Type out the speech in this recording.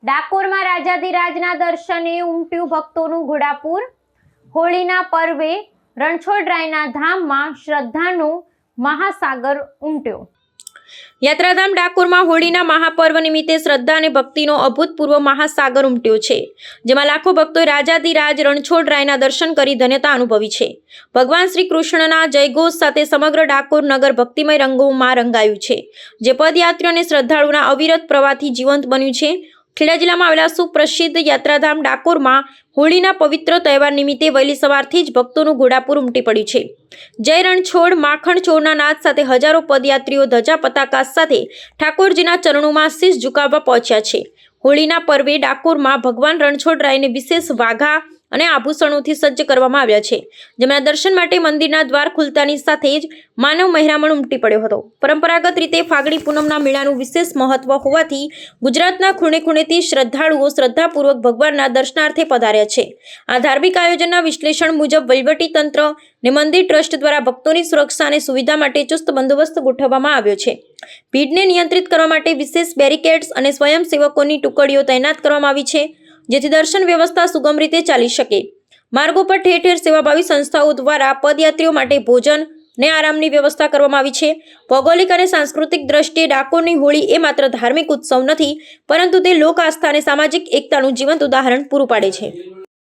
ડાકોરમાં રાજાધિરાજના દર્શને ઉમટ્યું ભક્તોનું ઘોડાપુર। હોળીના પર્વે રણછોડરાયના ધામમાં શ્રદ્ધાનો મહાસાગર ઉમટ્યો। યાત્રાધામ ડાકોરમાં હોળીના મહાપર્વ નિમિત્તે શ્રદ્ધા અને ભક્તિનો અભૂતપૂર્વ મહાસાગર ઉમટ્યો છે, જેમાં લાખો ભક્તોએ રાજાધિરાજ રણછોડરાયના દર્શન કરી ધન્યતા અનુભવી છે। ભગવાન શ્રી કૃષ્ણના જયઘોષ સાથે સમગ્ર ડાકોર નગર ભક્તિમય રંગોમાં રંગાયું છે, જે પદયાત્રીઓ અને શ્રદ્ધાળુઓના અવિરત પ્રવાહથી જીવંત બન્યું છે। ખેડા જિલ્લામાં આવેલા સુપ્રસિદ્ધ યાત્રાધામ ડાકોરમાં હોળીના પવિત્ર તહેવાર નિમિત્તે વહેલી સવારથી જ ભક્તોનું ઘોડાપુર ઉમટી પડ્યું છે। જય રણછોડ માખણ ચોરના નાદ સાથે હજારો પદયાત્રીઓ ધજા પતાકા સાથે ઠાકોરજીના ચરણોમાં શીશ ઝુકાવવા પહોંચ્યા છે। હોળીના પર્વે ડાકોરમાં ભગવાન રણછોડરાયને વિશેષ વાઘા અને આભૂષણોથી સજ્જ કરવામાં આવ્યા છે, જેમના દર્શન માટે મંદિરના દ્વાર ખુલતાની સાથે જ માનવ મહેરામણ ઉમટી પડ્યો હતો। પરંપરાગત રીતે ફાગણી પૂનમના મેળાનું વિશેષ મહત્વ હોવાથી ગુજરાતના ખૂણે ખૂણેથી શ્રદ્ધાળુઓ શ્રદ્ધાપૂર્વક ભગવાનના દર્શનાર્થે પધાર્યા છે। આ ધાર્મિક આયોજનના વિશ્લેષણ મુજબ વહીવટી તંત્ર અને મંદિર ટ્રસ્ટ દ્વારા ભક્તોની સુરક્ષા અને સુવિધા માટે ચુસ્ત બંદોબસ્ત ગોઠવવામાં આવ્યો છે। ભીડને નિયંત્રિત કરવા માટે વિશેષ બેરિકેડ્સ અને સ્વયંસેવકોની ટુકડીઓ તૈનાત કરવામાં આવી છે, જેથી દર્શન વ્યવસ્થા સુગમ રીતે ચાલી શકે। માર્ગો પર ઠેર ઠેર સેવાભાવી સંસ્થાઓ દ્વારા પદયાત્રીઓ માટે ભોજન અને આરામની વ્યવસ્થા કરવામાં આવી છે। ભૌગોલિક અને સાંસ્કૃતિક દ્રષ્ટિએ ડાકોરની હોળી એ માત્ર ધાર્મિક ઉત્સવ નથી, પરંતુ તે લોક આસ્થા અને સામાજિક એકતાનું જીવંત ઉદાહરણ પૂરું પાડે છે।